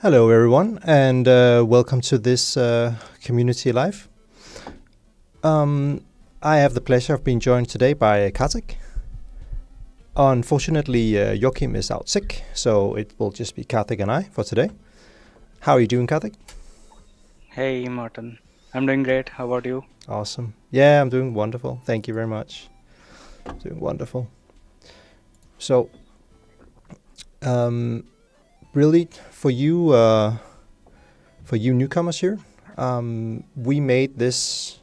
Hello everyone, and welcome to this community live. I have the pleasure of being joined today by Kartik. Unfortunately, Joachim is out sick, so it will just be Kartik and I for today. How are you doing, Kartik? Hey Martin, I'm doing great. How about you? Awesome. Yeah, I'm doing wonderful. Thank you very much. Doing wonderful. So, really, for you newcomers here, we made this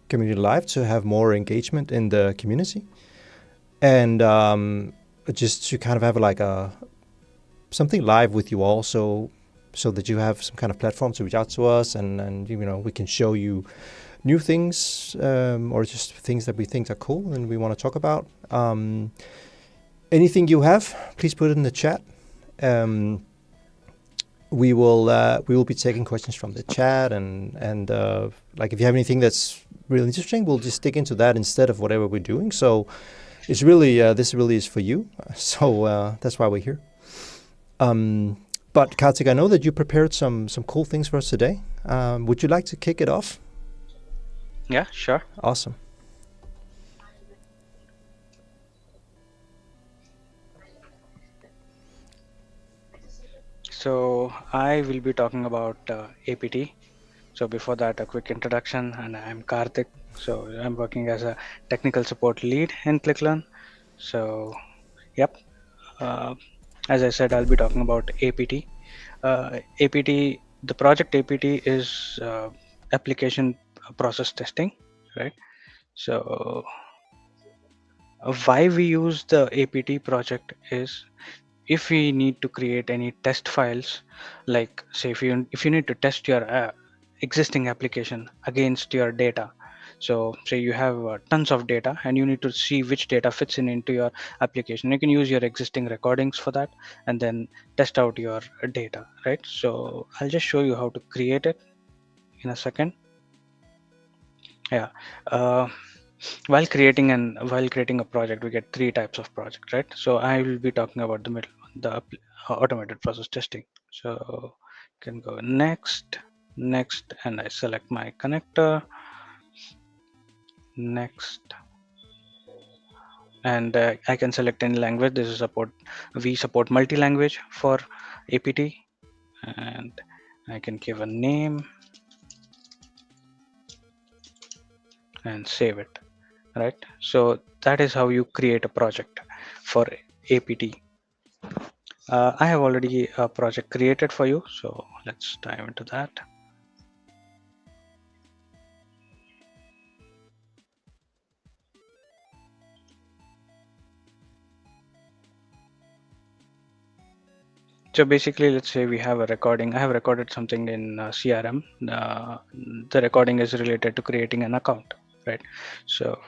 community live to have more engagement in the community, and just to kind of have like something live with you all, so that you have some kind of platform to reach out to us, and we can show you new things, or just things that we think are cool and we want to talk about. Anything you have, please put it in the chat. We will be taking questions from the chat, and like if you have anything that's really interesting, we'll just dig into that instead of whatever we're doing. So it's really this really is for you. So that's why we're here. But Kartik, I know that you prepared some cool things for us today. Would you like to kick it off? Yeah, sure. Awesome. So I will be talking about APT. So before that, a quick introduction, and I'm Karthik. So I'm working as a technical support lead in ClickLearn. So, yep. Uh, as I said, I'll be talking about APT. APT, the project APT is application process testing, right? So why we use the APT project is if we need to create any test files, like say if you need to test your existing application against your data. So say you have tons of data and you need to see which data fits in into your application. You can use your existing recordings for that and then test out your data, right? So I'll just show you how to create it in a second. Yeah. uh, while creating a project, we get three types of project, right? So I will be talking about the middle one, the automated process testing. So can go next, and I select my connector, next, and I can select any language. This is we support multi-language for APT, and I can give a name and save it, right? So that is how you create a project for APT. I have already a project created for you, so let's dive into that. So basically, let's say we have a recording. I have recorded something in CRM. The recording is related to creating an account, right? So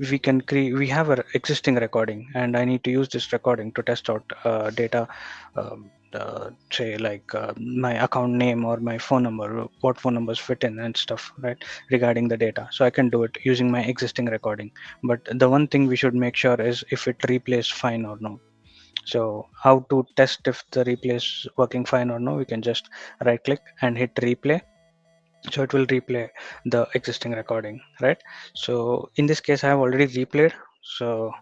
we can create. We have an existing recording, and I need to use this recording to test out data. Say like my account name or my phone number, what phone numbers fit in and stuff, right? Regarding the data, so I can do it using my existing recording. But the one thing we should make sure is if it replays fine or no. So how to test if the replay is working fine or no? We can just right click and hit replay. So it will replay the existing recording, right? So in this case, I have already replayed. So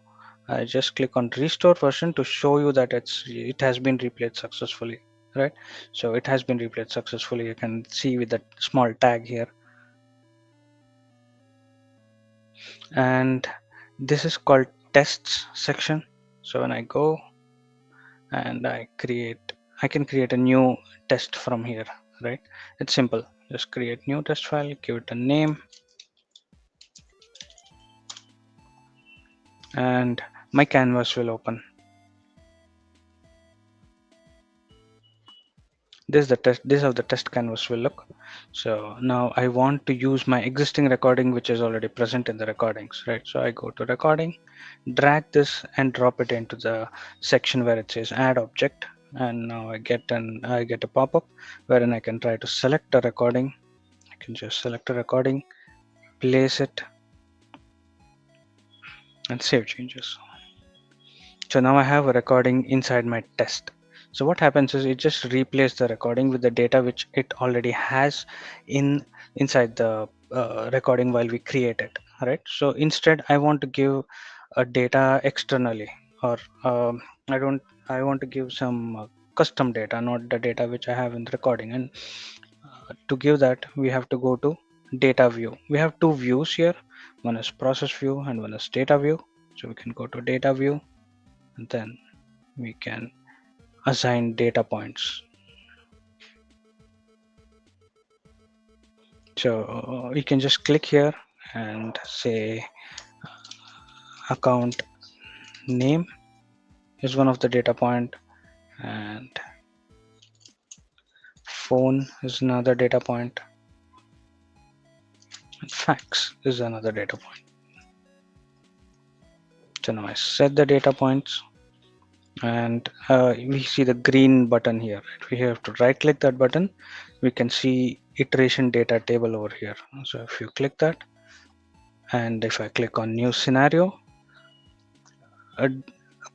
I just click on restore version to show you that it has been replayed successfully, right? So it has been replayed successfully. You can see with that small tag here. And this is called tests section. So when I go and I can create a new test from here, right? It's simple. Just create new test file, give it a name, and my canvas will open. This is the test. This is how the test canvas will look. So now I want to use my existing recording, which is already present in the recordings, right? So I go to recording, drag this and drop it into the section where it says add object, and now I get a pop-up wherein I can try to select a recording. I can just select a recording, place it, and save changes. So now I have a recording inside my test. So what happens is it just replays the recording with the data which it already has inside the recording while we create it, right? So instead I want to give a data externally, or I don't I want to give some custom data, not the data which I have in the recording. And to give that, we have to go to data view. We have two views here, one is process view and one is data view. So we can go to data view, and then we can assign data points. So you can just click here and say account name is one of the data point, and phone is another data point, and fax is another data point. So now I set the data points, and we see the green button here. We have to right click that button. We can see iteration data table over here. So if you click that, and if I click on new scenario, a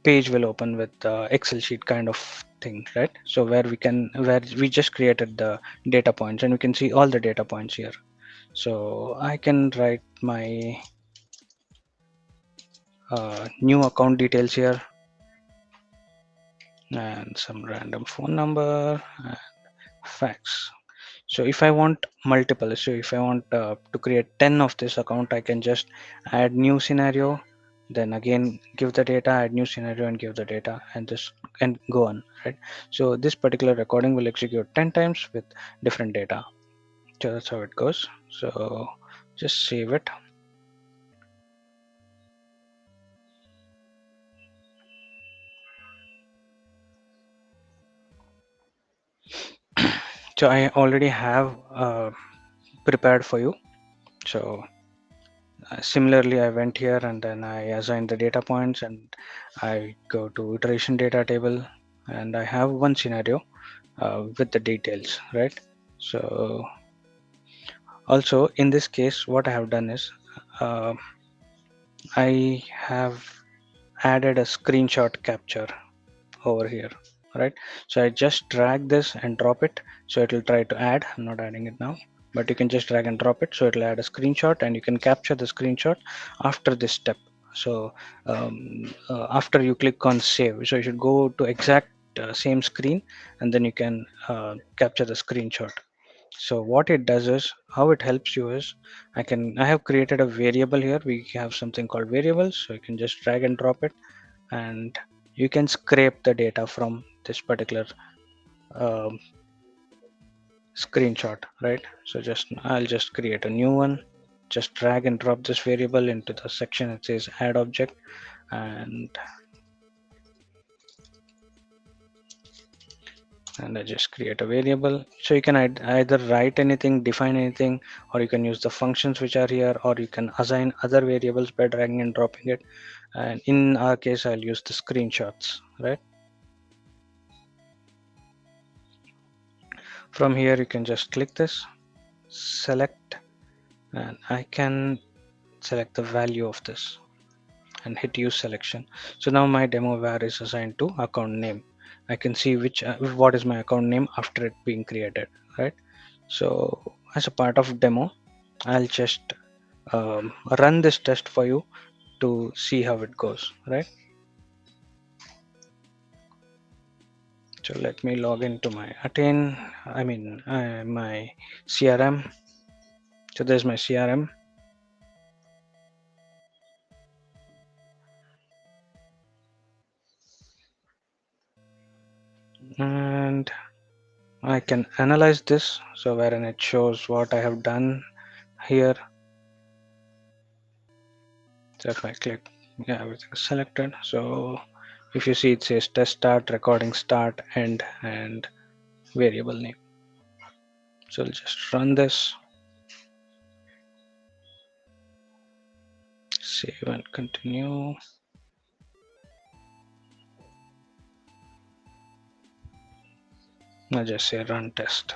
page will open with Excel sheet kind of thing, right? So where we just created the data points, and we can see all the data points here. So I can write my new account details here, and some random phone number and fax. So if I want multiple, so if I want to create 10 of this account, I can just add new scenario, then again give the data, add new scenario and give the data, and just and go on, right? So this particular recording will execute 10 times with different data. So that's how it goes. So just save it. So I already have prepared for you. So similarly, I went here and then I assigned the data points, and I go to iteration data table, and I have one scenario with the details, right? So also in this case, what I have done is uh, I have added a screenshot capture over here, right? So I just drag this and drop it, so it will try to add. I'm not adding it now, but you can just drag and drop it, so it'll add a screenshot, and you can capture the screenshot after this step. So after you click on save, so you should go to exact same screen, and then you can capture the screenshot. So what it does is, how it helps you is, I have created a variable here. We have something called variables, so you can just drag and drop it, and you can scrape the data from this particular um, screenshot, right? So I'll just create a new one, just drag and drop this variable into the section it says add object, and I just create a variable. So you can either write anything, define anything, or you can use the functions which are here, or you can assign other variables by dragging and dropping it. And in our case, I'll use the screenshots, right? From here, you can just click this, select, and I can select the value of this and hit use selection. So now my demo var is assigned to account name. I can see what is my account name after it being created, right? So as a part of demo, I'll just run this test for you to see how it goes, right? So let me log into my my CRM. So there's my CRM, and I can analyze this. So wherein it shows what I have done here. So if I click, yeah, everything is selected. So if you see, it says test start, recording start, end, and variable name. So I'll just run this, save and continue. I'll just say run test.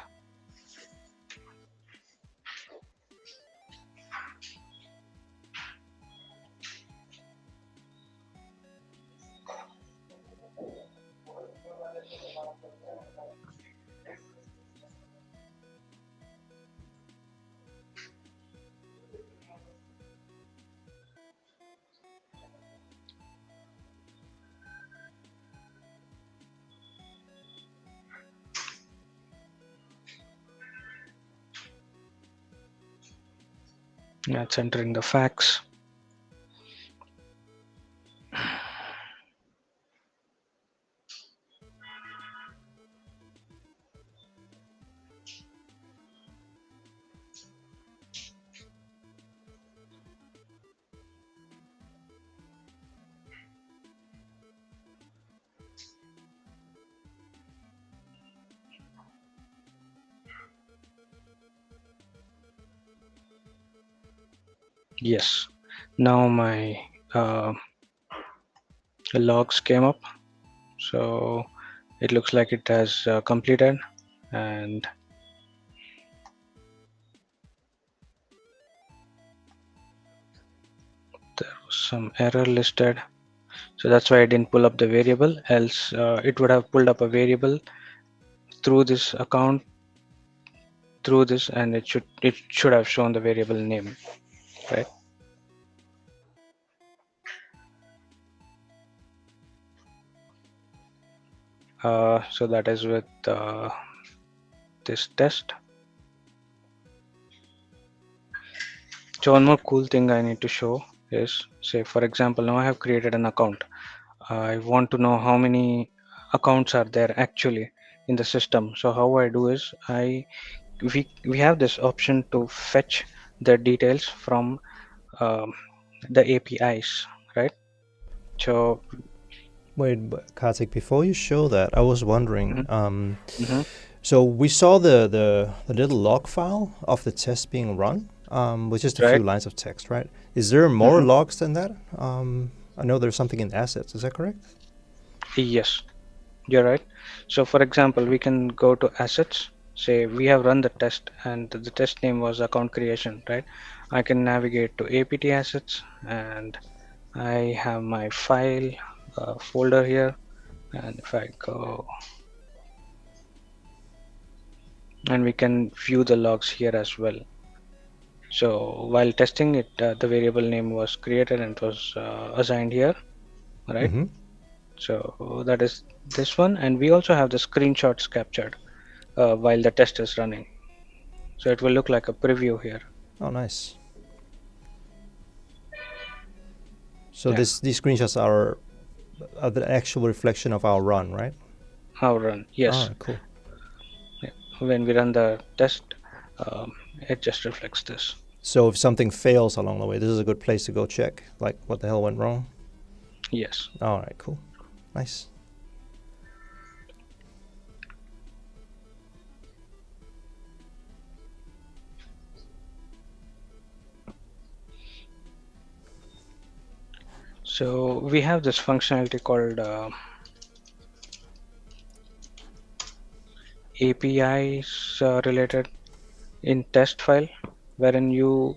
That's entering the facts. Yes, now my logs came up, so it looks like it has completed, and there was some error listed, so that's why I didn't pull up the variable, else it would have pulled up a variable through this account, through this, and it should have shown the variable name, right? So that is with this test. So one more cool thing I need to show is, say for example, now I have created an account. I want to know how many accounts are there actually in the system. So how I do is we have this option to fetch the details from um, the APIs, right? So Wait, Kartik, before you show that, I was wondering. mhm, mhm, So we saw the little log file of the test being run, with just a right. few lines of text, right? Is there more Mhm. logs than that? I know there's something in assets. Is that correct? Yes, you're right. So for example, we can go to assets. Say we have run the test and the test name was account creation, right? I can navigate to APT assets and I have my file folder here, and if I go, and we can view the logs here as well. So while testing it, the variable name was created and it was assigned here, right? Mm-hmm. So that is this one, and we also have the screenshots captured while the test is running. So it will look like a preview here. Oh, nice. So Yeah, these screenshots are the actual reflection of our run, right? our run. All Yes, right, cool. yeah. When we run the test, um, it just reflects this. So if something fails along the way, this is a good place to go check, like what the hell went wrong. Yes. All right, cool, nice. So we have this functionality called APIs related in test file, wherein you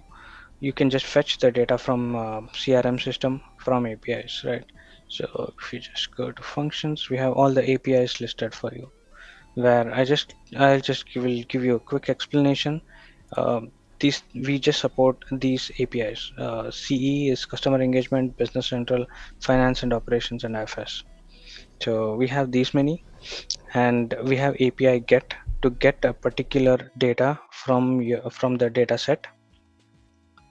can just fetch the data from CRM system from APIs, right? So if you just go to functions, we have all the APIs listed for you. Where will give you a quick explanation. These we just support these APIs. CE is customer engagement, business central, finance and operations, and FS. So we have these many, and we have API get to get a particular data from the data set,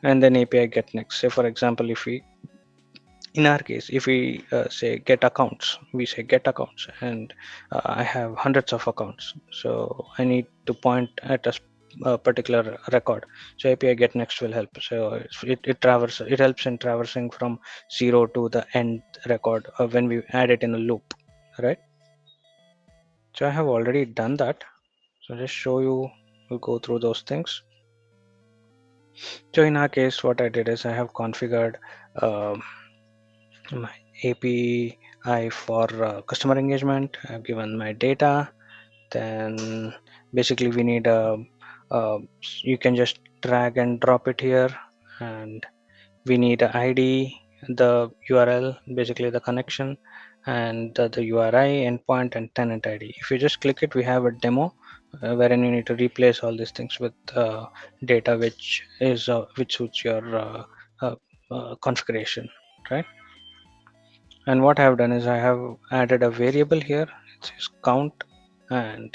and then API get next. Say for example, if we in our case, if we say get accounts, we say get accounts, and I have hundreds of accounts, so I need to point at a particular record. So API get next will help. So it helps in traversing from zero to the end record when we add it in a loop, right? So I have already done that. So just show you, we'll go through those things. So in our case, what I did is I have configured um my API for customer engagement. I've given my data. Then basically we need a you can just drag and drop it here, and we need a ID, the URL, basically the connection, and the URI endpoint and tenant ID. If you just click it, we have a demo wherein you need to replace all these things with data which suits your uh, configuration, right? And what I have done is I have added a variable here. It says count, and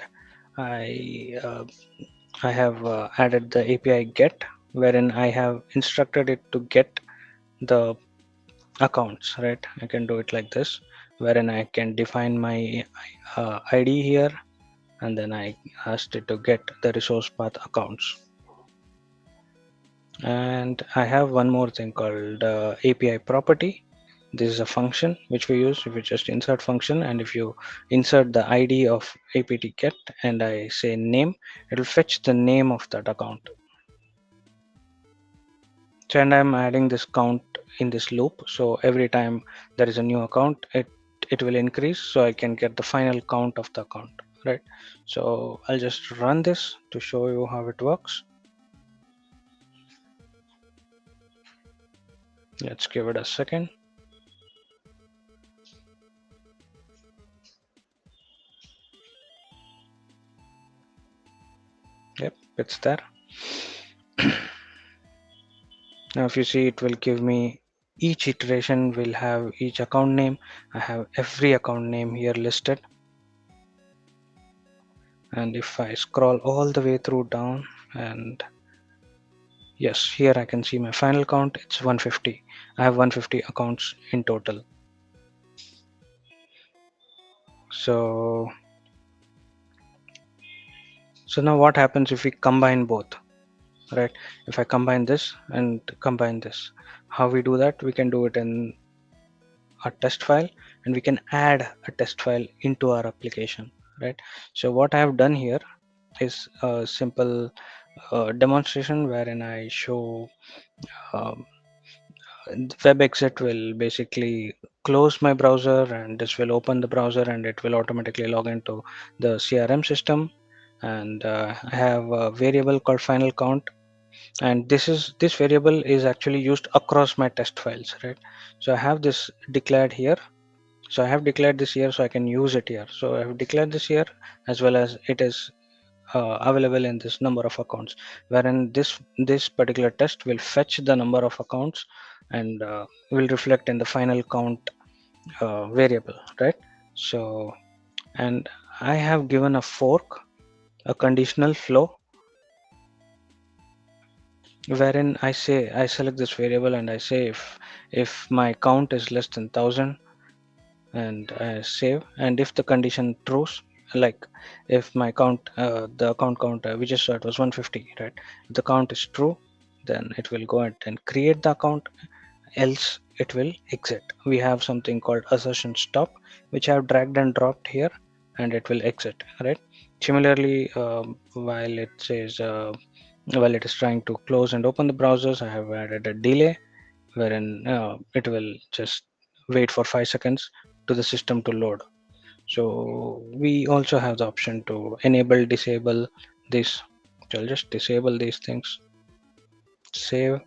I uh, I have added the API get. wherein I have instructed it to get the accounts, right? I can do it like this, wherein I can define my ID here, and then I asked it to get the resource path accounts. And I have one more thing called API property. This is a function which we use. If you just insert function, and if you insert the ID of apt get and I say name, it will fetch the name of that account. So, and I'm adding this count in this loop. So every time there is a new account, it will increase, so I can get the final count of the account, right? So I'll just run this to show you how it works. Let's give it a second. Yep, it's there. Now if you see, it will give me each iteration will have each account name. I have every account name here listed. And if I scroll all the way through down, and yes, here I can see my final count, it's 150. I have 150 accounts in total. So now what happens if we combine both, right? If I combine this and combine this, how we do that? We can do it in a test file, and we can add a test file into our application, right? So what I have done here is a simple demonstration wherein I show um, web exit will basically close my browser, and this will open the browser, and it will automatically log into the CRM system. And I have a variable called final count, and this variable is actually used across my test files, right? So I have this declared here. So I have declared this here so I can use it here. So I have declared this here, as well as it is available in this number of accounts, wherein this particular test will fetch the number of accounts and will reflect in the final count variable, right? So, and I have given a fork, a conditional flow, wherein I select this variable and I say if my count is less than 1000, and save. And if the condition true, like if my count the account count we just saw it was 150, right? If the count is true, then it will go ahead and create the account, else it will exit. We have something called assertion stop, which I have dragged and dropped here, and it will exit, right? Similarly, while it is trying to close and open the browsers, I have added a delay, wherein it will just wait for 5 seconds to the system to load. So we also have the option to enable, disable this. So I'll just disable these things, save.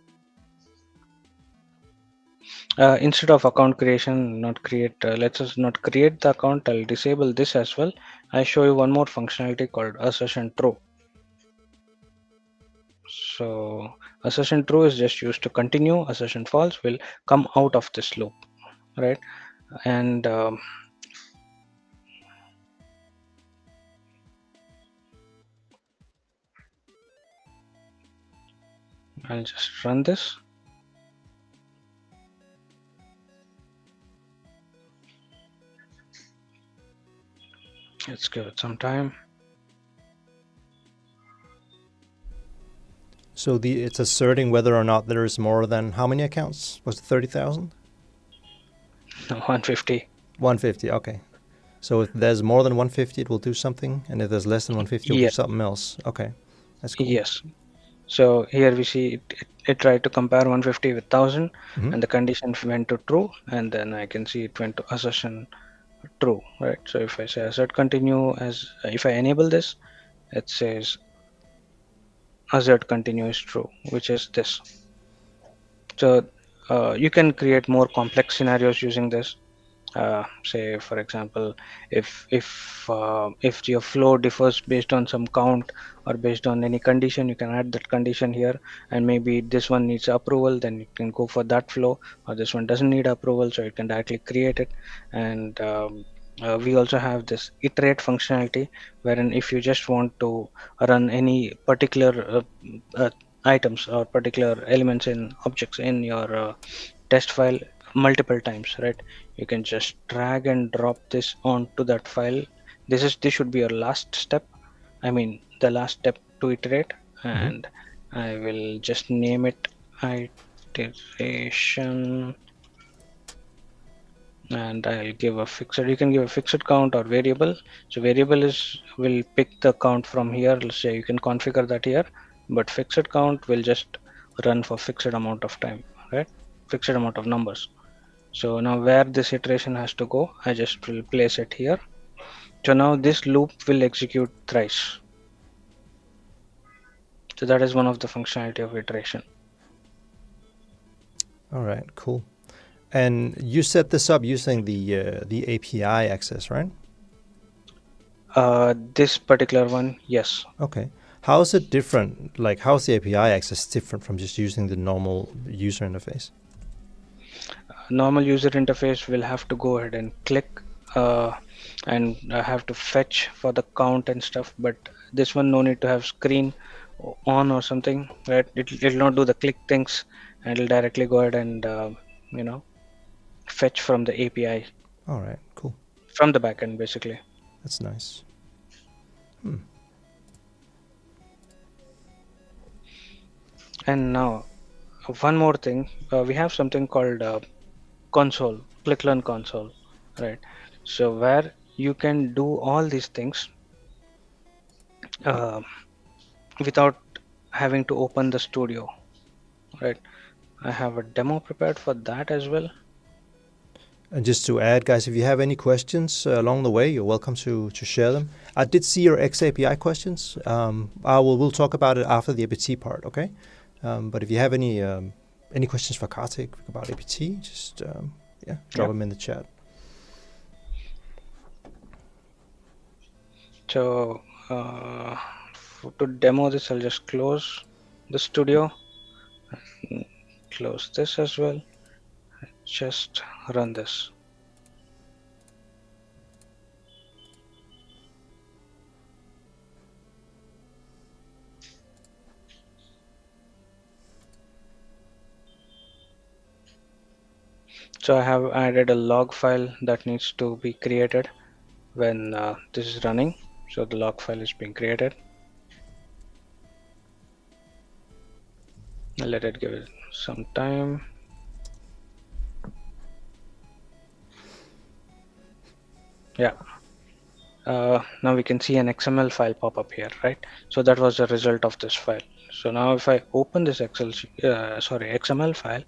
Instead of account creation, not create, let's us not create the account, I'll disable this as well. I show you one more functionality called assertion true. So assertion true is just used to continue, assertion false will come out of this loop, right? And I'll just run this. Let's give it some time. So it's asserting whether or not there is more than how many accounts? Was it 30,000? 150. 150, okay. So if there's more than 150, it will do something, and if there's less than 150, it will Yeah, do something else. Okay, that's cool. yes. So here we see it tried to compare 150 with 1000, Mm-hmm. and the condition went to true, and then I can see it went to assertion true, right? So if I say assert continue, as if I enable this, it says assert continue is true, which is this. So you can create more complex scenarios using this. Say for example, if your flow differs based on some count or based on any condition, you can add that condition here, and maybe this one needs approval, then you can go for that flow, or this one doesn't need approval, so you can directly create it. And we also have this iterate functionality, wherein if you just want to run any particular items or particular elements in objects in your test file multiple times, right? You can just drag and drop this onto that file. This should be your last step. I mean the last step to iterate, Mm-hmm. and I will just name it iteration, and I'll give a fixed. You can give a fixed count or variable. So variable is will pick the count from here. Let's say you can configure that here, but fixed count will just run for fixed amount of time, right? Fixed amount of numbers. So now where this iteration has to go, I just will place it here. So now this loop will execute thrice. So that is one of the functionality of iteration. All right, cool. And you set this up using the API access, right? This particular one, yes. Okay. How is it different? Like, how's the API access different from just using the normal user interface? Normal user interface will have to go ahead and click uh, and have to fetch for the count and stuff, but this one no need to have screen on or something, right? It'll not do the click things, and it'll directly go ahead and you know fetch from the API All right, cool. from the backend basically. That's nice. And now one more thing, we have something called console, ClickLearn Console, right? So where you can do all these things uh, without having to open the studio, right? I have a demo prepared for that as well. And just to add, guys, if you have any questions along the way, you're welcome to share them. I did see your XAPI questions. We'll talk about it after the APT part, okay? But if you have any questions for Kartik about APT, just drop them in the chat. So to demo this, I'll just close the studio, close this as well, just run this. So I have added a log file that needs to be created when this is running. So the log file is being created. I'll let it give it some time. Yeah. Now we can see an XML file pop up here, right? So that was the result of this file. So now if I open this XML file,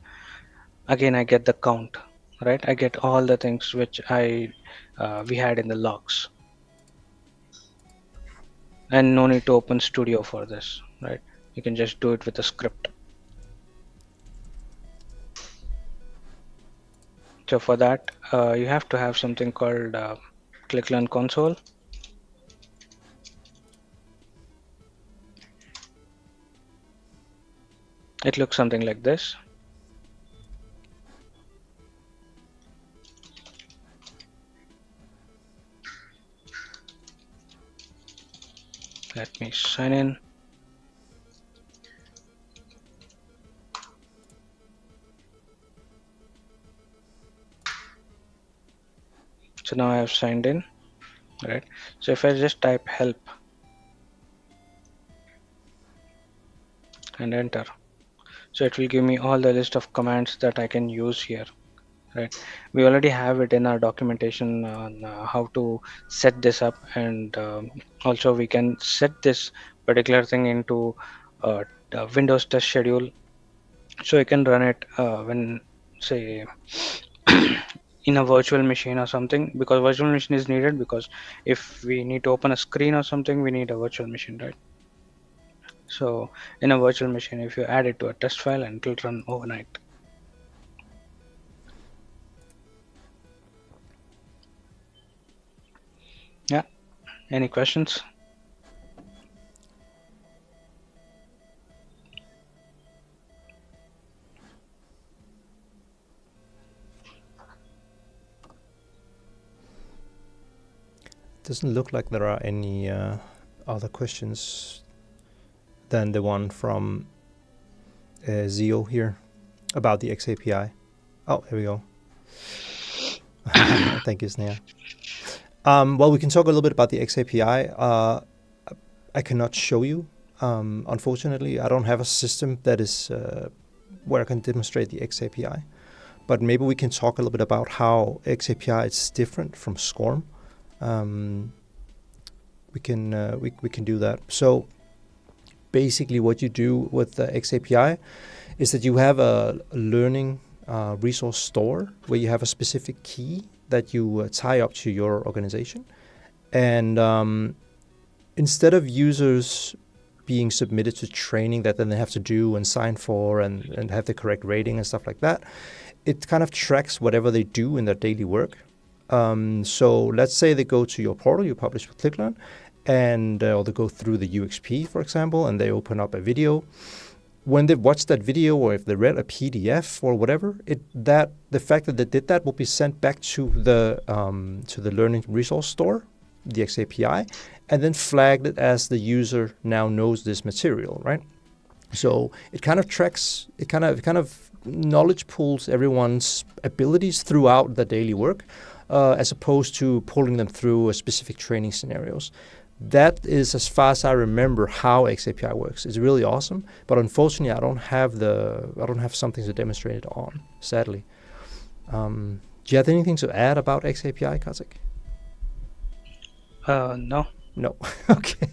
again I get the count, right? I get all the things which we had in the logs, and no need to open Studio for this, right? You can just do it with a script. So for that, you have to have something called ClickLearn Console. It looks something like this. Let me sign in. So now I have signed in, right? So if I just type help and enter, so it will give me all the list of commands that I can use here, right? We already have it in our documentation on how to set this up, and also we can set this particular thing into the Windows test schedule, so I can run it when, say, in a virtual machine or something, because virtual machine is needed, because if we need to open a screen or something, we need a virtual machine, right? So in a virtual machine, if you add it to a test file, and it will run overnight. Yeah, any questions? Doesn't look like there are any other questions than the one from Zio here about the XAPI. Oh, here we go. Thank you, Sneha. Well, we can talk a little bit about the XAPI. I cannot show you. Unfortunately, I don't have a system that is where I can demonstrate the XAPI. But maybe we can talk a little bit about how XAPI is different from SCORM. We can do that. So basically, what you do with the XAPI is that you have a learning resource store where you have a specific key that you tie up to your organization, and instead of users being submitted to training that then they have to do and sign for and have the correct rating and stuff like that, it kind of tracks whatever they do in their daily work. So let's say they go to your portal, you publish with ClickLearn, and or they go through the UXP, for example, and they open up a video. When they watch that video, or if they read a PDF or whatever, the fact that they did that will be sent back to the learning resource store, the XAPI, and then flagged it as the user now knows this material, right? So it kind of tracks, it kind of knowledge pools everyone's abilities throughout the daily work, as opposed to pulling them through a specific training scenarios. That is, as far as I remember, how XAPI works. It's really awesome, but unfortunately, I don't have something to demonstrate it on, sadly. Do you have anything to add about XAPI, Kartik? No. No. Okay.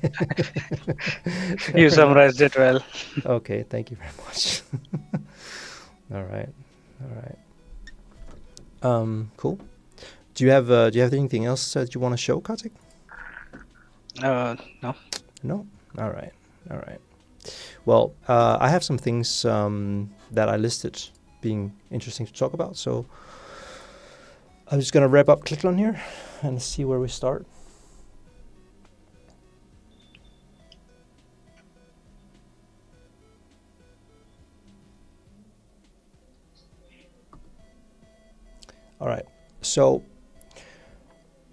You summarized it well. Okay, thank you very much. All right. Cool. Do you have anything else that you want to show, Kartik? No. No? All right. Well, I have some things that I listed being interesting to talk about. So I'm just going to wrap up ClickLearn here and see where we start. All right. So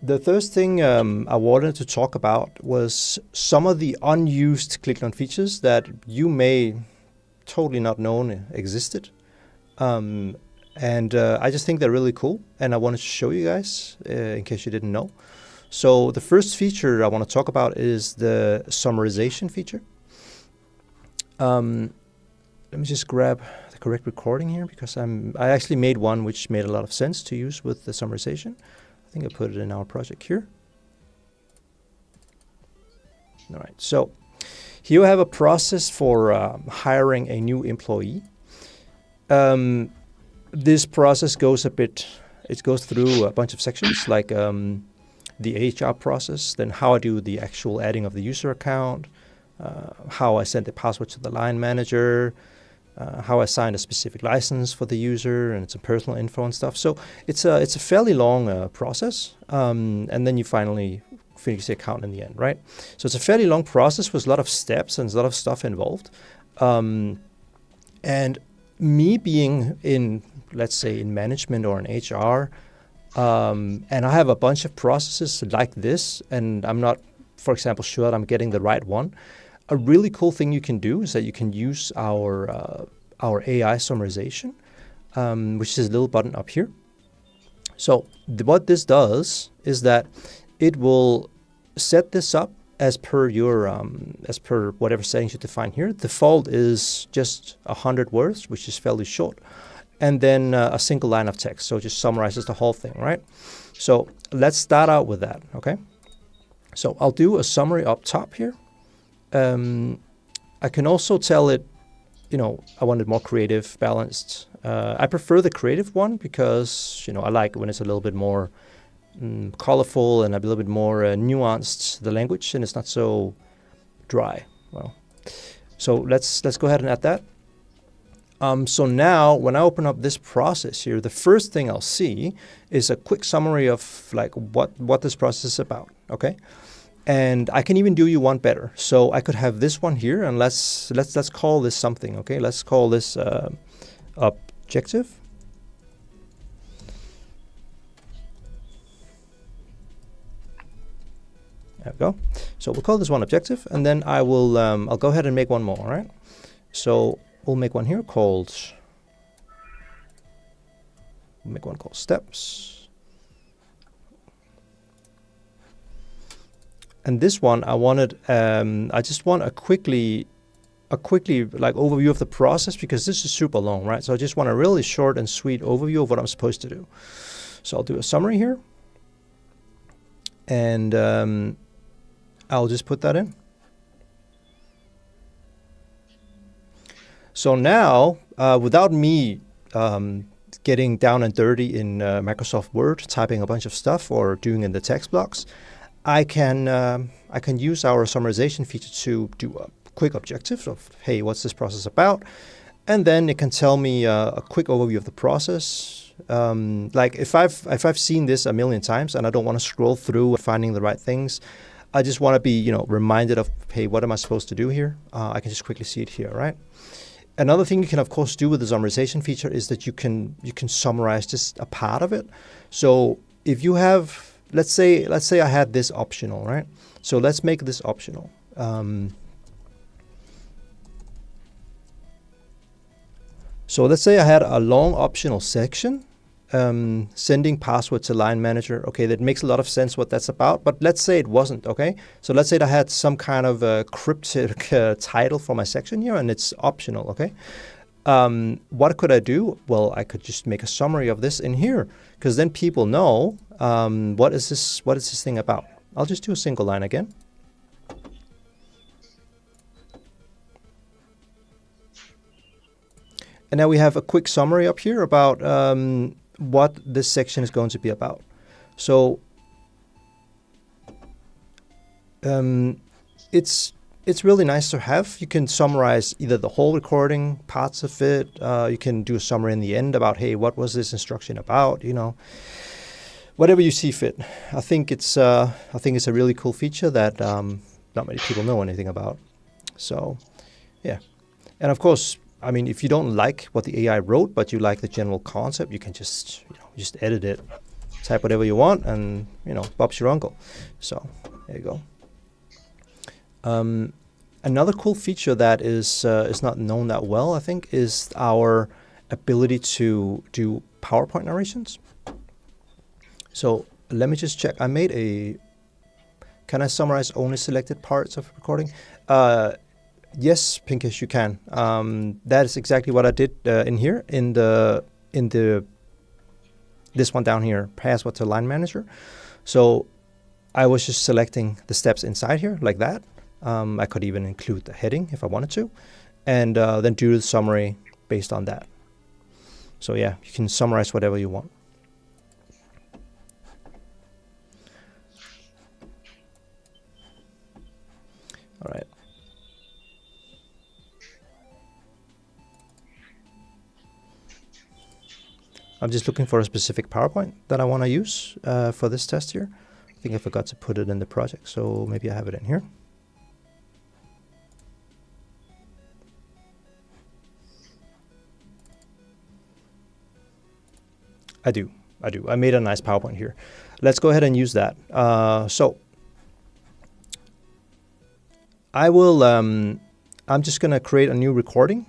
the first thing I wanted to talk about was some of the unused ClickLearn features that you may totally not known existed. And I just think they're really cool, and I wanted to show you guys in case you didn't know. So the first feature I want to talk about is the summarization feature. Let me just grab the correct recording here, because I actually made one which made a lot of sense to use with the summarization. I think I put it in our project here. All right, so here we have a process for hiring a new employee. This process goes through a bunch of sections, like the HR process, then how I do the actual adding of the user account, how I send the password to the line manager, how I assign a specific license for the user, and some personal info and stuff. So it's a fairly long process, and then you finally finish the account in the end, right? So it's a fairly long process with a lot of steps and a lot of stuff involved. And me being in, let's say, in management or in HR, and I have a bunch of processes like this, and I'm not, for example, sure that I'm getting the right one. A really cool thing you can do is that you can use our AI summarization, which is a little button up here. So what this does is that it will set this up as per your as per whatever settings you define here. Default is just 100 words, which is fairly short, and then a single line of text. So it just summarizes the whole thing, right? So let's start out with that, okay? So I'll do a summary up top here. I can also tell it, I want it more creative, balanced. I prefer the creative one because, I like when it's a little bit more colorful and a little bit more nuanced, the language, and it's not so dry. Well, so let's go ahead and add that. So now when I open up this process here, the first thing I'll see is a quick summary of like what this process is about, okay? And I can even do you one better. So I could have this one here, and let's call this something, okay? Let's call this objective. There we go. So we'll call this one objective, and then I will I'll go ahead and make one more, all right? So we'll make one here called steps. And this one I wanted, I just want a quickly like overview of the process, because this is super long, right? So I just want a really short and sweet overview of what I'm supposed to do. So I'll do a summary here, and I'll just put that in. So now, without me getting down and dirty in Microsoft Word, typing a bunch of stuff or doing in the text blocks, I can use our summarization feature to do a quick objective of, hey, what's this process about? And then it can tell me a quick overview of the process. Like if I've seen this a million times and I don't want to scroll through finding the right things, I just want to be reminded of, hey, what am I supposed to do here? I can just quickly see it here, right? Another thing you can of course do with the summarization feature is that you can summarize just a part of it. So if you have, let's say I had this optional, right? So let's make this optional. So let's say I had a long optional section, sending password to line manager. Okay, that makes a lot of sense what that's about, but let's say it wasn't, okay? So let's say I had some kind of a cryptic title for my section here, and it's optional, okay? What could I do? Well, I could just make a summary of this in here, because then people know what is this thing about. I'll just do a single line again. And now we have a quick summary up here about what this section is going to be about. So it's really nice to have. You can summarize either the whole recording, parts of it. You can do a summary in the end about, hey, what was this instruction about? Whatever you see fit. I think it's a really cool feature that not many people know anything about. So yeah, and of course, I mean, if you don't like what the AI wrote, but you like the general concept, you can just edit it, type whatever you want, and Bob's your uncle. So there you go. Another cool feature that is not known that well, I think, is our ability to do PowerPoint narrations. So let me just check. I made can I summarize only selected parts of recording? Yes, Pinkish, you can. That is exactly what I did in here in this one down here, password to line manager. So I was just selecting the steps inside here like that. I could even include the heading if I wanted to, and then do the summary based on that. So yeah, you can summarize whatever you want. All right. I'm just looking for a specific PowerPoint that I want to use for this test here. I think I forgot to put it in the project, so maybe I have it in here. I do. I made a nice PowerPoint here. Let's go ahead and use that. So I will, I'm just going to create a new recording.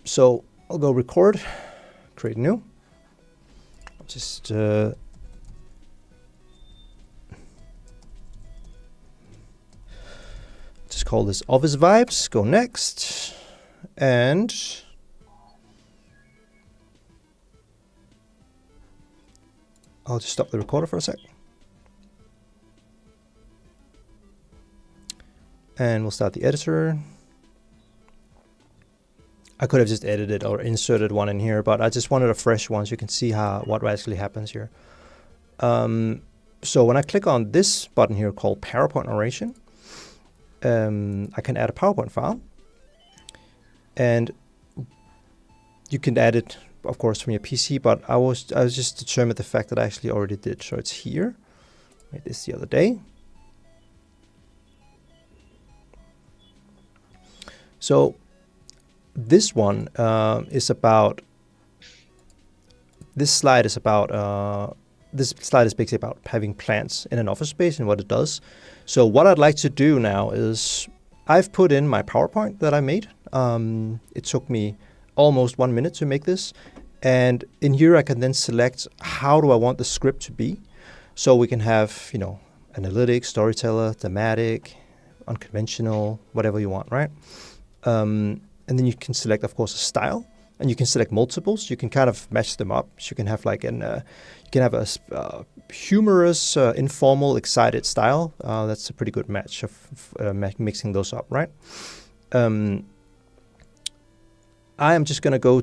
So I'll go record, create new. I'll just call this Office Vibes, go next, and I'll just stop the recorder for a sec. And we'll start the editor. I could have just edited or inserted one in here, but I just wanted a fresh one so you can see what actually happens here. So when I click on this button here called PowerPoint Narration, I can add a PowerPoint file. And you can add it, of course, from your PC, but I was just determined the fact that I actually already did. So it's here. Made this the other day. So this one is about. This slide is basically about having plants in an office space and what it does. So what I'd like to do now is I've put in my PowerPoint that I made. It took me almost 1 minute to make this. And in here, I can then select how do I want the script to be. So we can have, analytic, storyteller, thematic, unconventional, whatever you want, right? And then you can select, of course, a style, and you can select multiples. You can kind of match them up. So you can have like you can have a humorous, informal, excited style. That's a pretty good match of mixing those up, right? I am just going to go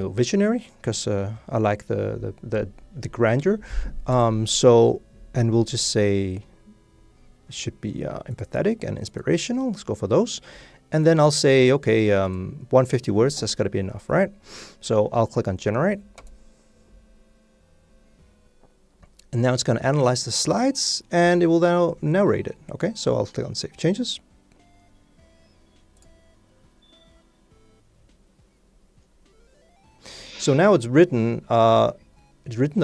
visionary because I like the grandeur. And we'll just say it should be empathetic and inspirational. Let's go for those. And then I'll say, okay, 150 words, that's got to be enough, right? So I'll click on generate. And now it's going to analyze the slides and it will now narrate it. Okay, so I'll click on save changes. So now it's written a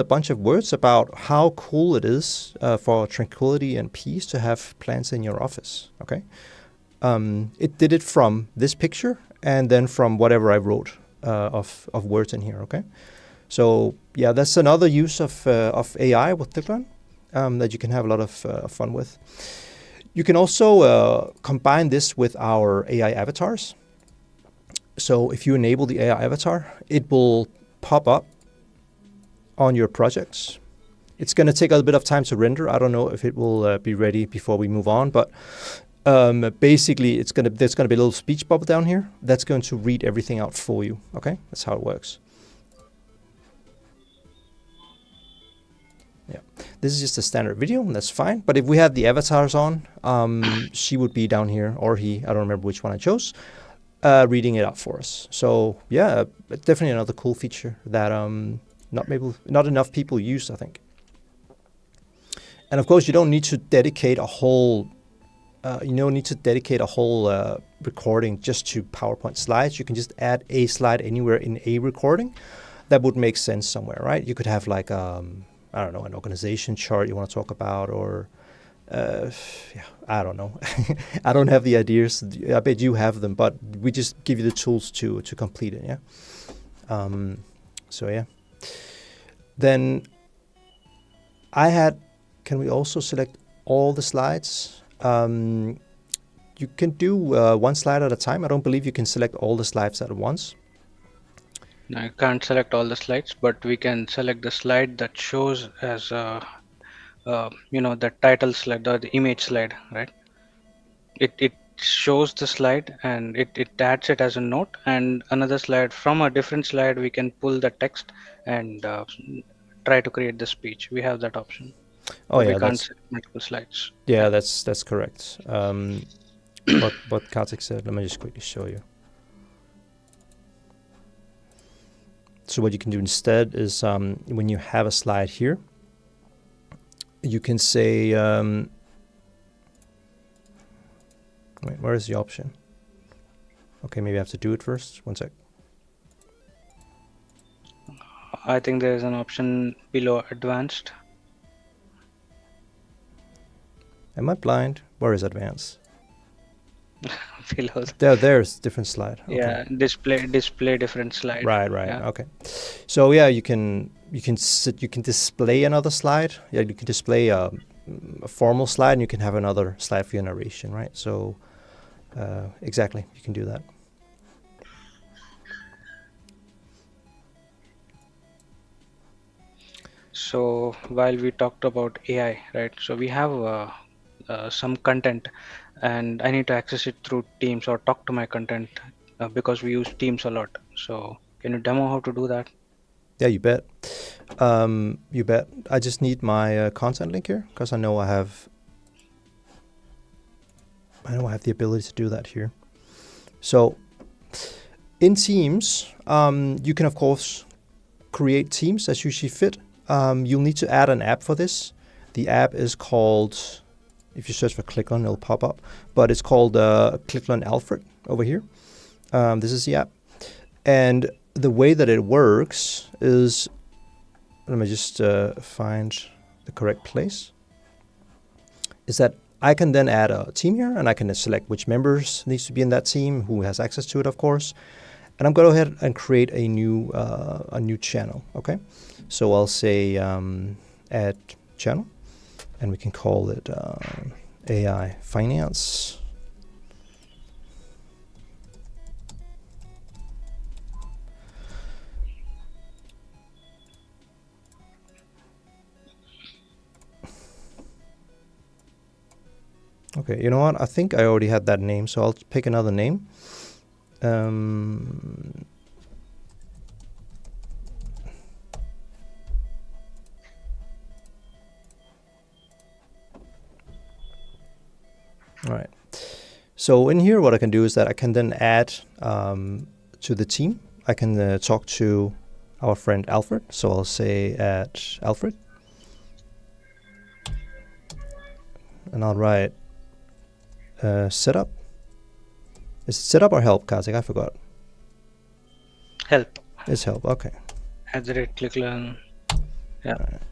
bunch of words about how cool it is for tranquility and peace to have plants in your office. Okay, it did it from this picture and then from whatever I wrote of words in here. Okay, so yeah, that's another use of AI with ClickLearn that you can have a lot of fun with. You can also combine this with our AI avatars. So if you enable the AI avatar, it will pop up on your projects. It's going to take a little bit of time to render. I don't know if it will be ready before we move on, but basically there's going to be a little speech bubble down here that's going to read everything out for you. Okay, that's how it works. Yeah, this is just a standard video, and that's fine. But if we had the avatars on, she would be down here, or he, I don't remember which one I chose, reading it out for us. So yeah, definitely another cool feature that not enough people use, I think. And of course, you don't need to dedicate a whole recording just to PowerPoint slides. You can just add a slide anywhere in a recording. That would make sense somewhere, right? You could have like I don't know, an organization chart you want to talk about, or I don't know. I don't have the ideas. I bet you have them, but we just give you the tools to complete it. Yeah. So yeah. Then can we also select all the slides? You can do one slide at a time. I don't believe you can select all the slides at once. No, I can't select all the slides, but we can select the slide that shows as the title slide or the image slide, right? It shows the slide and it adds it as a note, and another slide from a different slide we can pull the text and try to create the speech. We have that option. Oh But yeah, we can't select multiple slides. Yeah, that's correct. What Kartik said. Let me just quickly show you. So what you can do instead is when you have a slide here, you can say, wait, where is the option? Okay, maybe I have to do it first. One sec. I think there is an option below advanced. Am I blind? Where is advanced? Below. There's different slide. Okay. Yeah, display different slide. Right. Yeah. Okay. So yeah, you can display another slide. Yeah, you can display a formal slide, and you can have another slide for your narration, right? So exactly, you can do that. So while we talked about AI, right? So we have some content, and I need to access it through Teams or talk to my content because we use Teams a lot. So can you demo how to do that? Yeah, you bet. You bet. I just need my content link here because I know I have the ability to do that here. So in Teams, you can of course create teams as you see fit. You'll need to add an app for this. The app is called, if you search for ClickLearn, it'll pop up, but it's called ClickLearn Alfred over here. This is the app. And the way that it works is, let me just find the correct place, is that I can then add a team here, and I can select which members needs to be in that team, who has access to it, of course. And I'm going to go ahead and create a new channel. Okay, so I'll say add channel, and we can call it AI Finance. Okay, you know what? I think I already had that name, so I'll pick another name. All right. So in here, what I can do is that I can then add to the team. I can talk to our friend Alfred. So I'll say add Alfred. And I'll write setup. Is it setup or help, Kartik? I forgot. Help. It's help. Okay. @ClickLearn. Yeah. Right.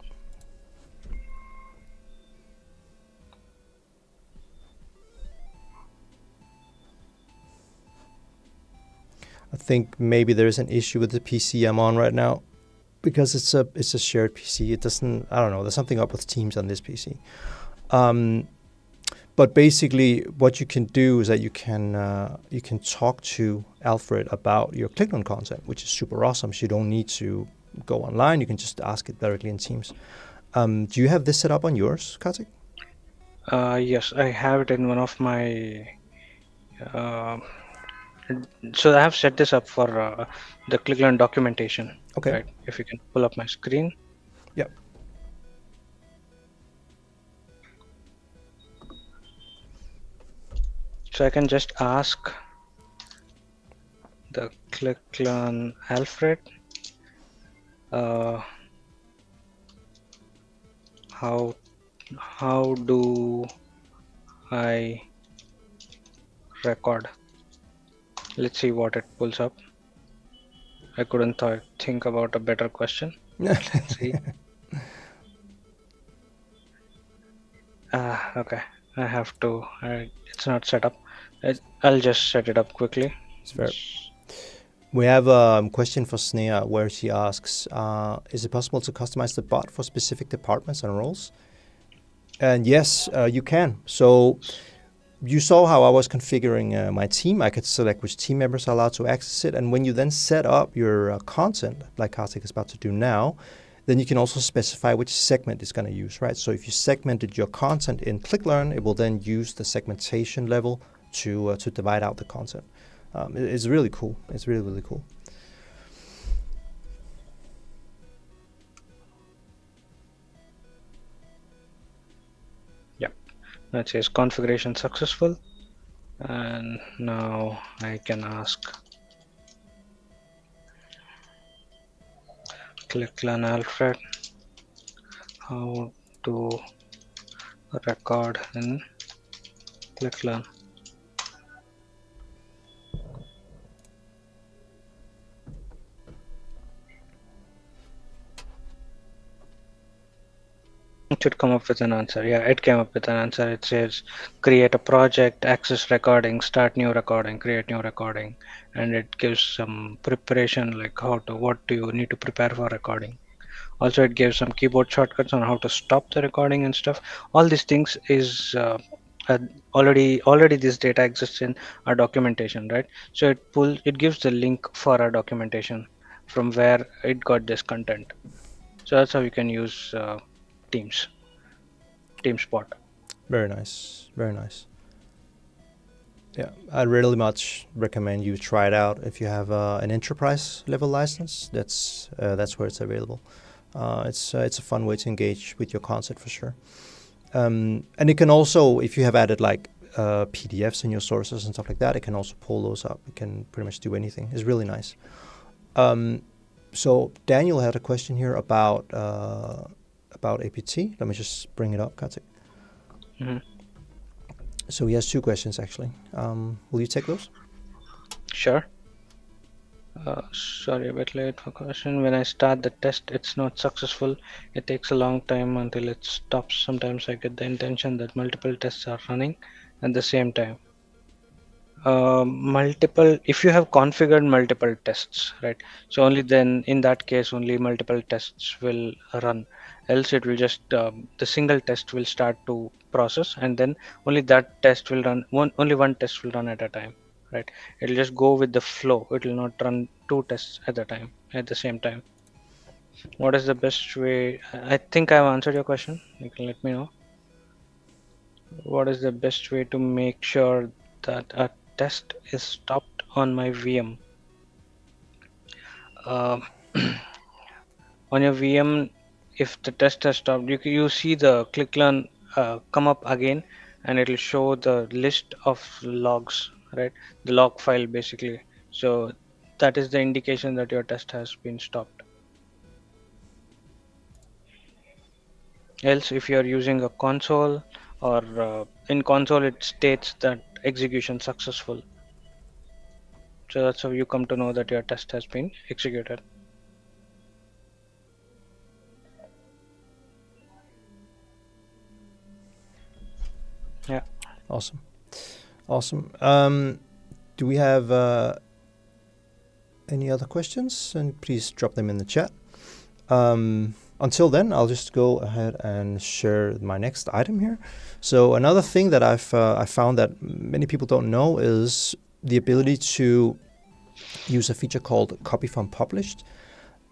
I think maybe there's an issue with the PC I'm on right now, because it's a shared PC. It doesn't. I don't know. There's something up with Teams on this PC. But basically, what you can do is that you can talk to Alfred about your ClickLearn content, which is super awesome. So you don't need to go online. You can just ask it directly in Teams. Do you have this set up on yours, Kartik? Yes, I have it in one of my. So I have set this up for the ClickLearn documentation. Okay. Right. If you can pull up my screen. Yep. So I can just ask the ClickLearn Alfred how do I record? Let's see what it pulls up. I couldn't think about a better question. Let's see. Okay, I have to. It's not set up. I'll just set it up quickly. It's fair. We have a question for Snea where she asks, is it possible to customize the bot for specific departments and roles? And yes, you can. So you saw how I was configuring my team. I could select which team members are allowed to access it. And when you then set up your content, like Kartik is about to do now, then you can also specify which segment it's going to use, right? So if you segmented your content in ClickLearn, it will then use the segmentation level to divide out the content. It's really cool. It's really, really cool. Yep. That says configuration successful. And now I can ask ClickLearn Alfred how to record in ClickLearn. It should come up with an answer. Yeah, it came up with an answer. It says create a project, access recording, start new recording, create new recording, and it gives some preparation like what do you need to prepare for recording. Also, it gives some keyboard shortcuts on how to stop the recording and stuff. All these things is already this data exists in our documentation, right? So it gives the link for our documentation from where it got this content. So that's how you can use TeamSpot. Very nice. Very nice. Yeah, I really much recommend you try it out. If you have an enterprise level license, that's where it's available. It's a fun way to engage with your content for sure. And it can also, if you have added like PDFs in your sources and stuff like that, it can also pull those up. It can pretty much do anything. It's really nice. So Daniel had a question here about APT. Let me just bring it up, Kartik. Mm-hmm. So he has two questions actually. Will you take those? Sure. Sorry, a bit late for question. When I start the test, it's not successful. It takes a long time until it stops. Sometimes I get the intention that multiple tests are running at the same time. Multiple, if you have configured multiple tests, right? So only then, in that case, only multiple tests will run. Else, it will just the single test will start to process, and then only that test will run. Only one test will run at a time, right? It'll just go with the flow. It will not run two tests at the time at the same time. What is the best way? I think I've answered your question. You can let me know. What is the best way to make sure that a test is stopped on my VM? Uh, on your VM, if the test has stopped, you see the ClickLearn come up again, and it will show the list of logs, right? The log file basically. So that is the indication that your test has been stopped. Else, if you are using a console, or in console it states that execution successful. So that's how you come to know that your test has been executed. Yeah. Awesome. Awesome. Do we have any other questions? And please drop them in the chat. Until then, I'll just go ahead and share my next item here. So another thing that I found that many people don't know is the ability to use a feature called copy from published.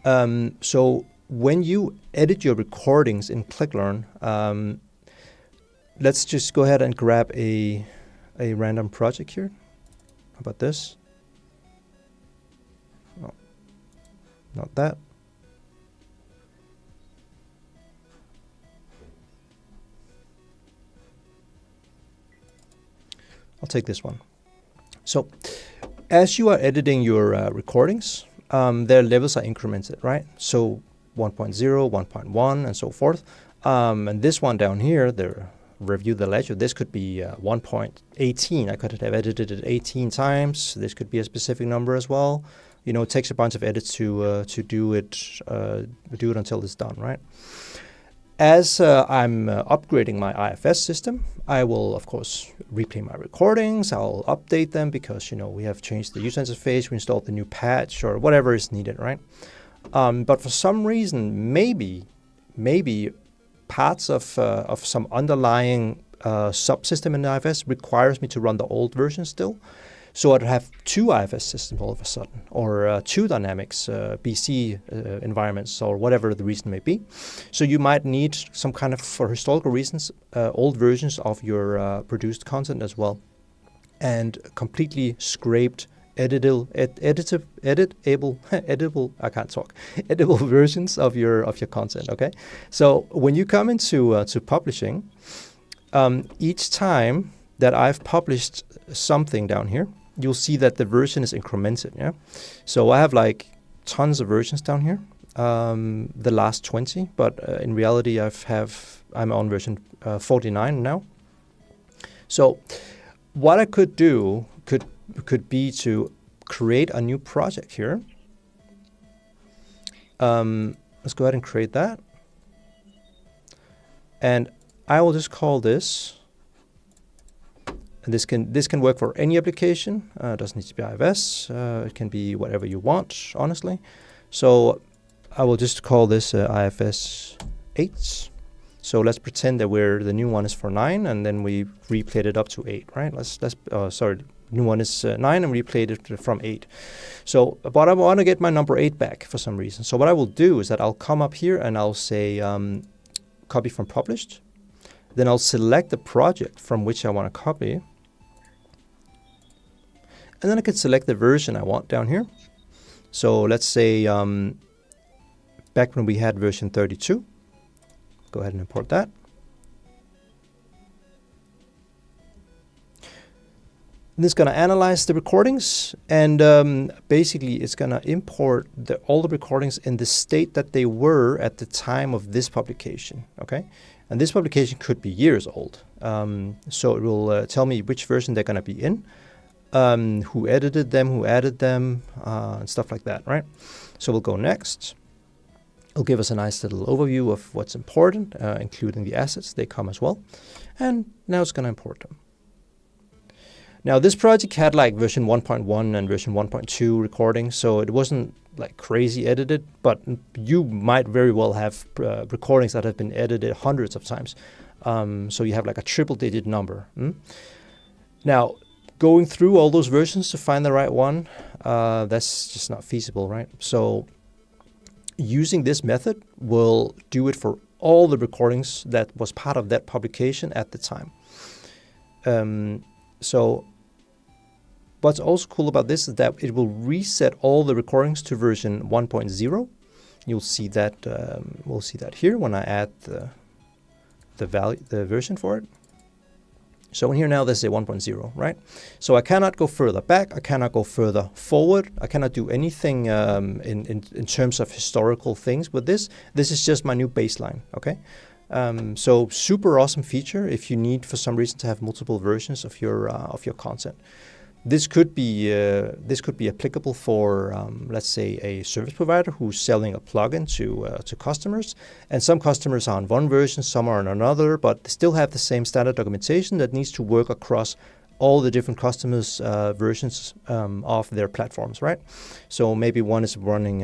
So when you edit your recordings in ClickLearn, let's just go ahead and grab a random project here. How about this? No, not that. I'll take this one. So as you are editing your recordings, their levels are incremented, right? So 1.0, 1.1, and so forth. And this one down here, the review the ledger, this could be 1.18. I could have edited it 18 times. This could be a specific number as well. You know, it takes a bunch of edits to do it until it's done, right? As I'm upgrading my IFS system, I will, of course, replay my recordings. I'll update them because, you know, we have changed the user interface, we installed the new patch or whatever is needed, right? But for some reason, maybe parts of some underlying subsystem in IFS requires me to run the old version still. So I'd have two IFS systems all of a sudden, or two Dynamics BC environments, or whatever the reason may be. So you might need some kind of, for historical reasons, old versions of your produced content as well, and completely scraped editable versions of your content. Okay, so when you come into to publishing, each time that I've published something down here, you'll see that the version is incremented. Yeah, so I have like tons of versions down here, the last 20, but in reality I'm on version 49 now. So what I could do could be to create a new project here. Let's go ahead and create that, and I will just call this. And this can work for any application. It doesn't need to be IFS. It can be whatever you want, honestly. So I will just call this IFS 8. So let's pretend that the new one is for 9, and then we replayed it up to 8, right? New one is 9, and replayed it from 8. So, but I want to get my number 8 back for some reason. So what I will do is that I'll come up here and I'll say copy from published. Then I'll select the project from which I want to copy. And then I can select the version I want down here. So let's say back when we had version 32, go ahead and import that. And it's going to analyze the recordings, and basically it's going to import all the recordings in the state that they were at the time of this publication. Okay, and this publication could be years old. So it will tell me which version they're going to be in. who edited them, who added them, and stuff like that, right? So we'll go next. It'll give us a nice little overview of what's important, including the assets. They come as well. And now it's going to import them. Now this project had like version 1.1 and version 1.2 recording, so it wasn't like crazy edited, but you might very well have recordings that have been edited hundreds of times. So you have like a triple-digit number. Now, going through all those versions to find the right one, that's just not feasible, right? So using this method will do it for all the recordings that was part of that publication at the time. So what's also cool about this is that it will reset all the recordings to version 1.0. You'll see that we'll see that here when I add the version for it. So in here now there's a 1.0, right? So I cannot go further back, I cannot go further forward, I cannot do anything in terms of historical things with this. This is just my new baseline, okay? So super awesome feature if you need for some reason to have multiple versions of your content. This could be applicable for let's say a service provider who's selling a plugin to customers, and some customers are on one version, some are on another, but they still have the same standard documentation that needs to work across all the different customers' versions of their platforms, right? So maybe one is running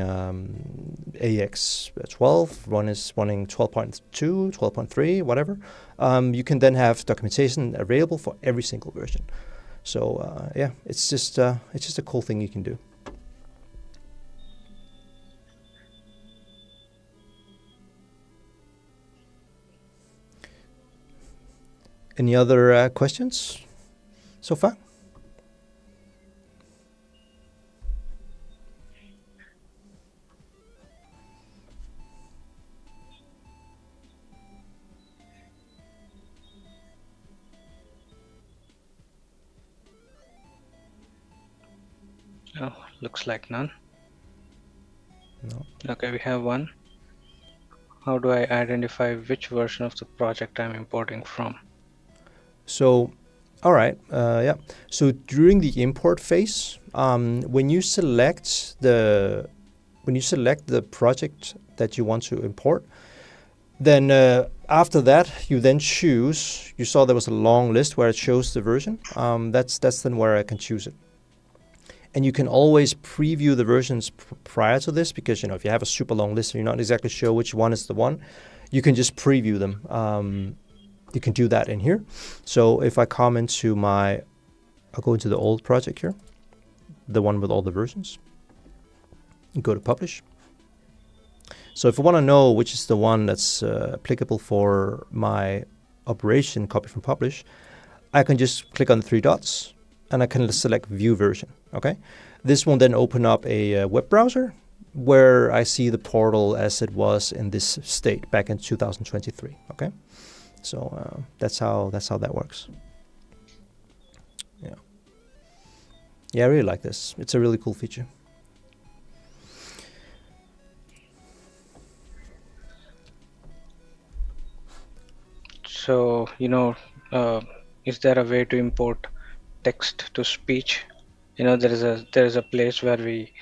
AX12, one is running 12.2, 12.3, whatever. You can then have documentation available for every single version. So yeah, it's just a cool thing you can do. Any other questions so far? Oh, looks like none. No. Okay, we have one. How do I identify which version of the project I'm importing from? So, all right, yeah. So during the import phase, when you select the project that you want to import, then after that you then choose. You saw there was a long list where it shows the version. That's then where I can choose it. And you can always preview the versions prior to this, because if you have a super long list and you're not exactly sure which one is the one, you can just preview them. You can do that in here. So if I come into I'll go into the old project here, the one with all the versions, and go to publish. So if I want to know which is the one that's applicable for my operation, copy from publish, I can just click on the three dots and I can select view version. Okay, this will then open up a web browser where I see the portal as it was in this state back in 2023. Okay, so that's how that works. Yeah, I really like this. It's a really cool feature. So is there a way to import text to speech? There is a place where we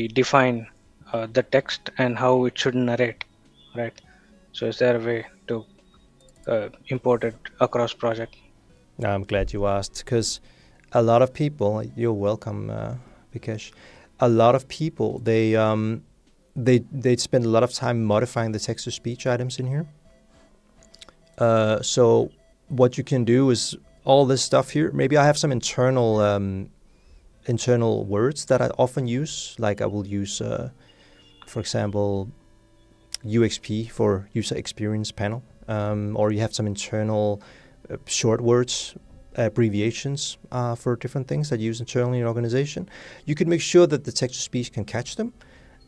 define the text and how it should narrate, right? So is there a way to import it across project? I'm glad you asked, because a lot of people, you're welcome, Vikesh. A lot of people, they spend a lot of time modifying the text-to-speech items in here. So what you can do is all this stuff here. Maybe I have some internal words that I often use. Like I will use, for example, UXP for user experience panel, or you have some internal short words, abbreviations for different things that you use internally in your organization. You can make sure that the text-to-speech can catch them.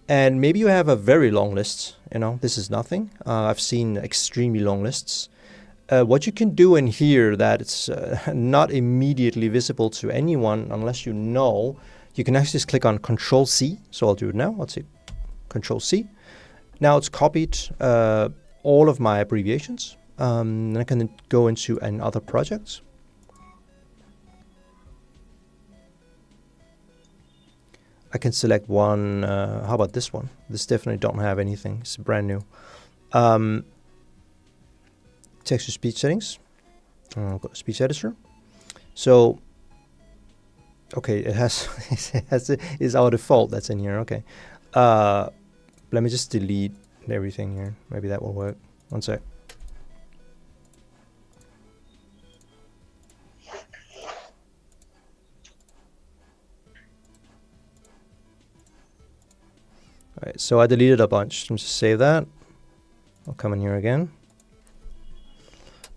And maybe you have a very long list. This is nothing. I've seen extremely long lists. What you can do in here that it's not immediately visible to anyone unless you know, you can actually just click on Ctrl+C. So I'll do it now. Let's see, Ctrl+C. Now it's copied all of my abbreviations. And I can go into another project. I can select one. How about this one? This definitely don't have anything. It's brand new. Text to speech settings. Go to speech editor. So, okay, it has is our default that's in here. Okay. Let me just delete everything here. Maybe that will work. One sec. All right, so I deleted a bunch. Let me just save that. I'll come in here again.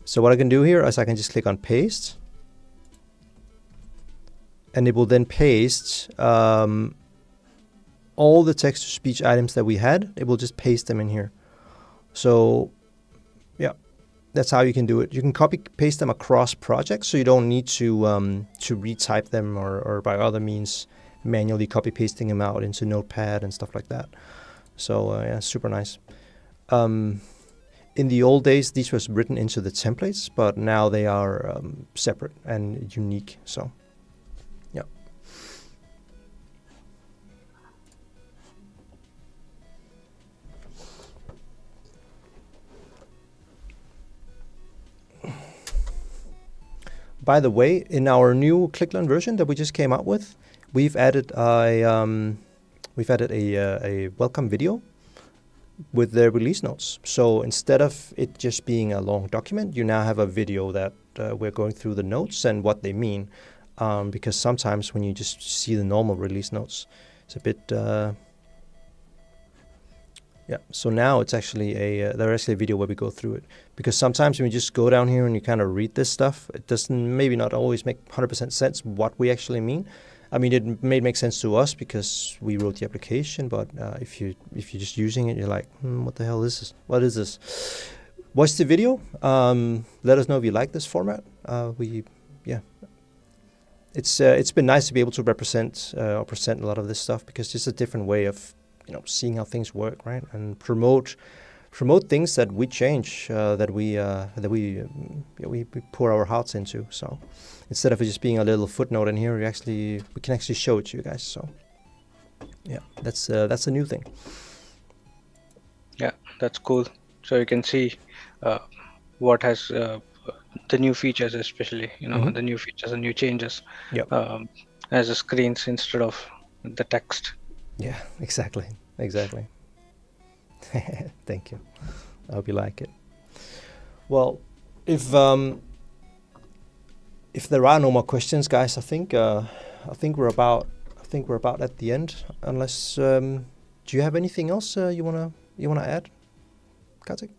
So what I can do here is I can just click on paste. And it will then paste all the text-to-speech items that we had. It will just paste them in here. So yeah, that's how you can do it. You can copy-paste them across projects, so you don't need to retype them or by other means manually copy-pasting them out into Notepad and stuff like that. So yeah, super nice. In the old days, these was written into the templates, but now they are separate and unique. So yeah. By the way, in our new ClickLearn version that we just came out with, we've added a welcome video with the release notes. So instead of it just being a long document, you now have a video that we're going through the notes and what they mean. Because sometimes when you just see the normal release notes, it's a bit yeah, so now it's actually there's actually a video where we go through it. Because sometimes when you just go down here and you kind of read this stuff, it doesn't maybe not always make 100% sense what we actually mean. I mean, it may make sense to us because we wrote the application, but if you're just using it, you're like, what the hell is this? What is this? Watch the video. Let us know if you like this format. It's been nice to be able to represent or present a lot of this stuff because it's a different way of seeing how things work, right? And promote things that we change, that we pour our hearts into. So instead of it just being a little footnote in here, we can actually show it to you guys. So yeah, that's a new thing. Yeah, that's cool. So you can see what has the new features, especially the new features and new changes. Yep. As a screens instead of the text. Yeah, exactly. Thank you. I hope you like it. Well, if there are no more questions, guys, I think we're about at the end. Unless do you have anything else you wanna add, Kartik?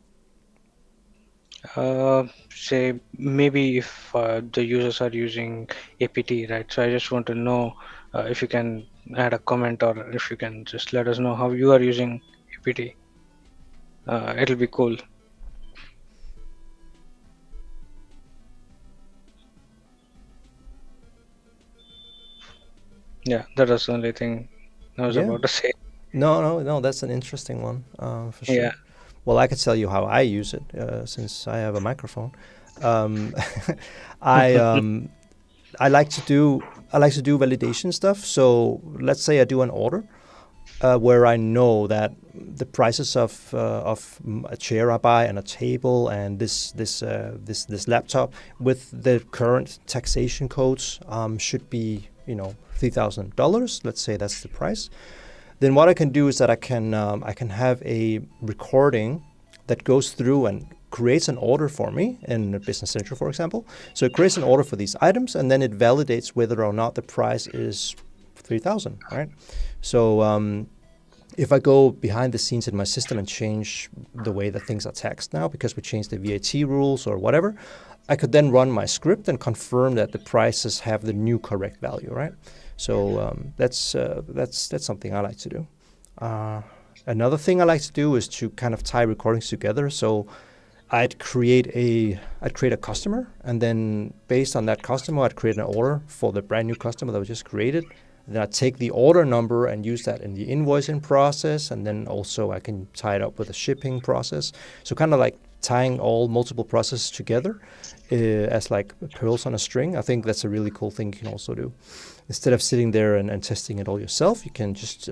Say maybe if the users are using APT, right? So I just want to know if you can add a comment or if you can just let us know how you are using APT. It'll be cool. Yeah, that was the only thing I was about to say. No, that's an interesting one for sure. Yeah. Well, I could tell you how I use it since I have a microphone. I like to do validation stuff. So let's say I do an order where I know that the prices of a chair I buy and a table and this laptop with the current taxation codes should be $3,000. Let's say that's the price. Then what I can do is that I can have a recording that goes through and creates an order for me in Business Central, for example. So it creates an order for these items, and then it validates whether or not the price is 3,000, right? So if I go behind the scenes in my system and change the way that things are taxed now, because we changed the VAT rules or whatever, I could then run my script and confirm that the prices have the new correct value, right? So that's something I like to do. Another thing I like to do is to kind of tie recordings together. So I'd create a customer, and then based on that customer, I'd create an order for the brand new customer that was just created. Then I take the order number and use that in the invoicing process, and then also I can tie it up with a shipping process. So kind of like tying all multiple processes together as like pearls on a string. I think that's a really cool thing you can also do. Instead of sitting there and testing it all yourself, you can just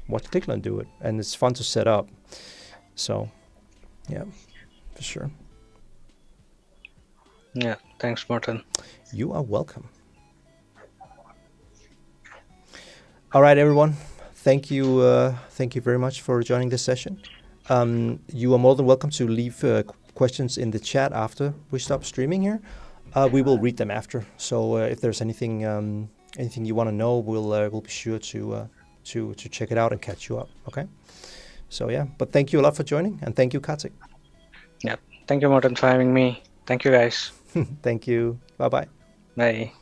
watch ClickLearn do it, and it's fun to set up. So, yeah, for sure. Yeah, thanks, Martin. You are welcome. All right, everyone. Thank you very much for joining this session. You are more than welcome to leave questions in the chat after we stop streaming here. We will read them after. So if there's anything you want to know, we'll be sure to check it out and catch you up. Okay. So yeah, but thank you a lot for joining, and thank you, Kartik. Yeah, thank you, Martin, for having me. Thank you, guys. Thank you. Bye-bye. Bye.